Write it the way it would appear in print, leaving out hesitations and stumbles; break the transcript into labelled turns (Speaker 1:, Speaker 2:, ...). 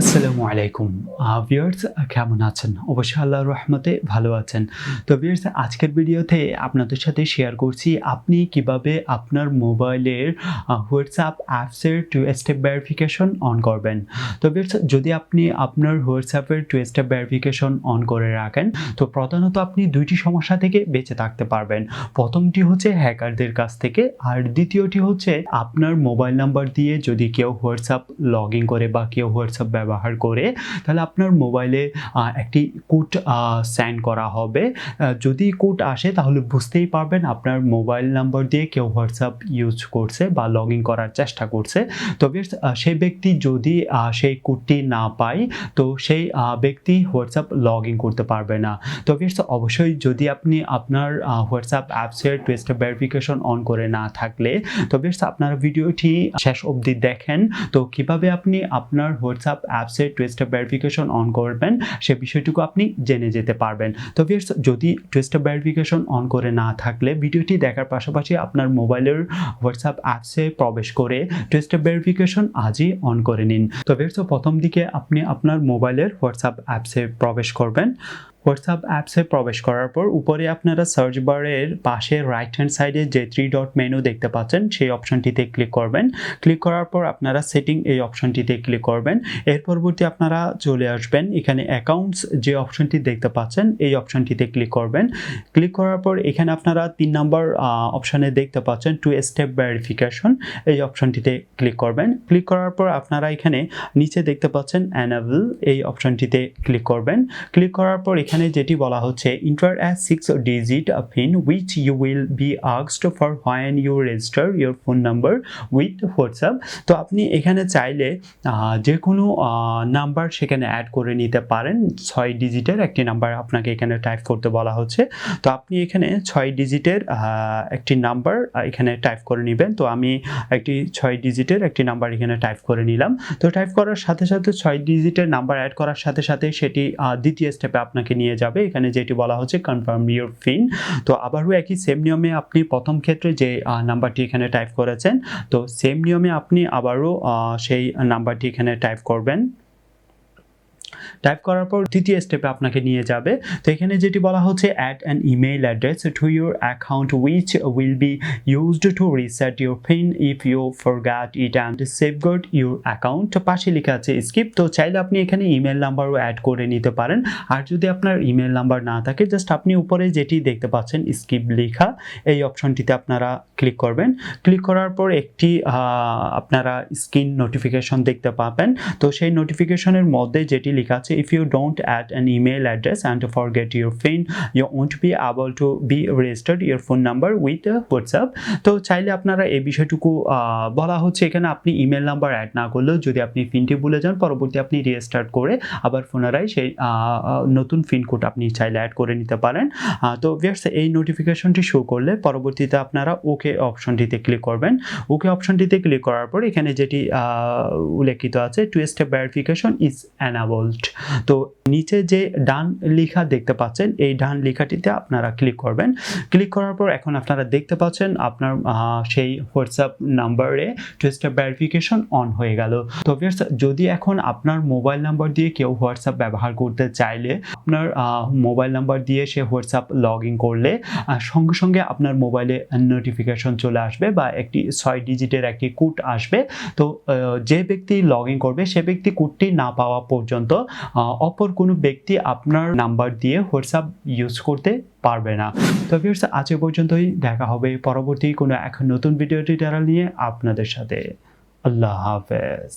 Speaker 1: আসসালামু আলাইকুম ভিউয়ার্স, কেমন আছেন? অবশ্যই আল্লাহর রহমতে ভালো আছেন। তো ভিউয়ার্স, আজকের ভিডিওতে আপনাদের সাথে শেয়ার করছি আপনি কিভাবে আপনার মোবাইলের হোয়াটসঅ্যাপ অ্যাপসের টু স্টেপ ভেরিফিকেশন অন করবেন। তো ভিউয়ার্স, যদি আপনি আপনার হোয়াটসঅ্যাপের টু স্টেপ ভেরিফিকেশন অন করে রাখেন, তো প্রধানত আপনি দুইটি সমস্যা থেকে বেঁচে থাকতে পারবেন। প্রথমটি হচ্ছে হ্যাকারদের কাছ থেকে, আর দ্বিতীয়টি হচ্ছে আপনার মোবাইল নাম্বার দিয়ে যদি কেউ হোয়াটসঅ্যাপ লগ ইন করে বা কেউ হোয়াটসঅ্যাপ ব্যবহার করে, তাহলে আপনার মোবাইলে একটি কোড সেন্ড করা হবে। যদি কোড আসে তাহলে বুঝতেই পারবেন আপনার মোবাইল নাম্বার দিয়ে কেউ হোয়াটসঅ্যাপ ইউজ করছে বা লগ ইন করার চেষ্টা করছে। তবে সেই ব্যক্তি যদি সেই কোডটি না পায়, তো সেই ব্যক্তি হোয়াটসঅ্যাপ লগ ইন করতে পারবে না। তবে অবশ্যই যদি আপনি আপনার হোয়াটসঅ্যাপ অ্যাপসের টু স্টেপ ভেরিফিকেশন অন করে না থাকলে, তবে আপনারা ভিডিওটি শেষ অবধি দেখেন। তো কিভাবে আপনি আপনার হোয়াটসঅ্যাপ অ্যাপসের টু স্টেপ ভেরিফিকেশন অন করবেন সে বিষয়টুকু আপনি জেনে যেতে পারবেন। তো ভিউয়ার্স, যদি টু স্টেপ ভেরিফিকেশন অন করে না থাকলে ভিডিওটি দেখার পাশাপাশি আপনার মোবাইলের হোয়াটসঅ্যাপ অ্যাপসে প্রবেশ করে টু স্টেপ ভেরিফিকেশন আজই অন করে নিন। তো ভিউয়ার্স, প্রথম দিকে আপনি আপনার মোবাইলের হোয়াটসঅ্যাপ অ্যাপসে প্রবেশ করবেন। হোয়াটসঅ্যাপ অ্যাপসে প্রবেশ করার পর উপরে আপনারা সার্চ বারের পাশে রাইট হ্যান্ড সাইডে যে 3 ডট মেনু দেখতে পাচ্ছেন সেই অপশনটিতে ক্লিক করবেন। ক্লিক করার পর আপনারা সেটিং এই অপশনটিতে ক্লিক করবেন। এর পরবর্তী আপনারা চলে আসবেন এখানে অ্যাকাউন্টস যে অপশনটি দেখতে পাচ্ছেন এই অপশনটিতে ক্লিক করবেন। ক্লিক করার পর এখানে আপনারা 3 নম্বর অপশনে দেখতে পাচ্ছেন টু স্টেপ ভেরিফিকেশন, এই অপশনটিতে ক্লিক করবেন। ক্লিক করার পর আপনারা এখানে নিচে দেখতে পাচ্ছেন এনেবল, এই অপশনটিতে ক্লিক করবেন। ক্লিক করার পর এখানে যেটি বলা হচ্ছে enter a 6-digit PIN which you will be asked for when you register your phone number with WhatsApp। তো আপনি এখানে চাইলে যে কোনো নাম্বার সেখানে অ্যাড করে নিতে পারেন। 6 ডিজিটের একটি নাম্বার আপনাকে এখানে টাইপ করতে বলা হচ্ছে। তো আপনি এখানে 6 ডিজিটের একটি নাম্বার এখানে টাইপ করে নেবেন। তো আমি একটি 6 ডিজিটের একটি নাম্বার এখানে টাইপ করে নিলাম। তো টাইপ করার সাথে সাথে 6 ডিজিটের নাম্বার অ্যাড করার সাথে সাথে সেটি দ্বিতীয় স্টেপে আপনাকে নিয়ে যাবে। এখানে যেটি বলা হচ্ছে কনফার্ম ইউর পিন। তো আবারও একই সেম নিয়মে আপনি প্রথম ক্ষেত্রে যে নাম্বারটি এখানে টাইপ করেছেন, তো সেম নিয়মে আপনি আবারও সেই নাম্বারটি এখানে টাইপ করবেন। টাইপ করার পর তৃতীয় স্টেপে আপনাকে নিয়ে যাবে। তো এখানে যেটি বলা হচ্ছে add an email address to your account which will be used to reset your PIN if you forgot it and safeguard your account. পাশে লেখা আছে স্কিপ। তো চাইলে আপনি এখানে ইমেল নাম্বারও অ্যাড করে নিতে পারেন। আর যদি আপনার ইমেল নাম্বার না থাকে, জাস্ট আপনি উপরে যেটি দেখতে পাচ্ছেন স্কিপ লেখা, এই অপশনটিতে আপনারা ক্লিক করবেন। ক্লিক করার পর একটি আপনারা স্ক্রিন নোটিফিকেশন দেখতে পাবেন। তো সেই নোটিফিকেশনের মধ্যে যেটি লেখা আছে if you don't add an email address and forget your PIN you won't be able to be registered your phone number with WhatsApp। তো চাইলে আপনারা এই বিষয়টুকু বলা হচ্ছে এখানে আপনি ইমেল নাম্বার অ্যাড না করলেও যদি আপনি পিনটি ভুলে যান, পরবর্তী আপনি রিস্টার্ট করে আবার পুনরায় সেই নতুন পিন কোড আপনি চাইলে অ্যাড করে নিতে পারেন। তো ভিউয়ার্স, এই নোটিফিকেশনটি শো করলে পরবর্তীতে আপনারা ওকে অপশনটিতে ক্লিক করবেন। ওকে অপশনটিতে ক্লিক করার পর এখানে যেটি উল্লেখিত আছে two step verification is enabled. তো নিচে যে ডান লেখা দেখতে পাচ্ছেন এই ডান লেখাটিতে আপনারা ক্লিক করবেন। ক্লিক করার পর এখন আপনারা দেখতে পাচ্ছেন আপনার সেই হোয়াটসঅ্যাপ নাম্বারে টু স্টেপ ভেরিফিকেশন অন হয়ে গেল। তো ভিউয়ার্স, যদি এখন আপনার মোবাইল নাম্বার দিয়ে কেউ হোয়াটসঅ্যাপ ব্যবহার করতে চাইলে, আপনার মোবাইল নাম্বার দিয়ে সে হোয়াটসঅ্যাপ লগ ইন করলে সঙ্গে সঙ্গে আপনার মোবাইলে নোটিফিকেশন চলে আসবে বা একটি 6 ডিজিটের একটি কোড আসবে। তো যে ব্যক্তি লগ ইন করবে সে ব্যক্তি কোডটি না পাওয়া পর্যন্ত অপর কোনো ব্যক্তি আপনার নাম্বার দিয়ে হোয়াটসঅ্যাপ ইউজ করতে পারবে না। তো ভিউয়ার্স, আজ এ পর্যন্তই। দেখা হবে পরবর্তী কোনো এক নতুন ভিডিও টিউটোরিয়াল নিয়ে আপনাদের সাথে। আল্লাহ হাফেজ।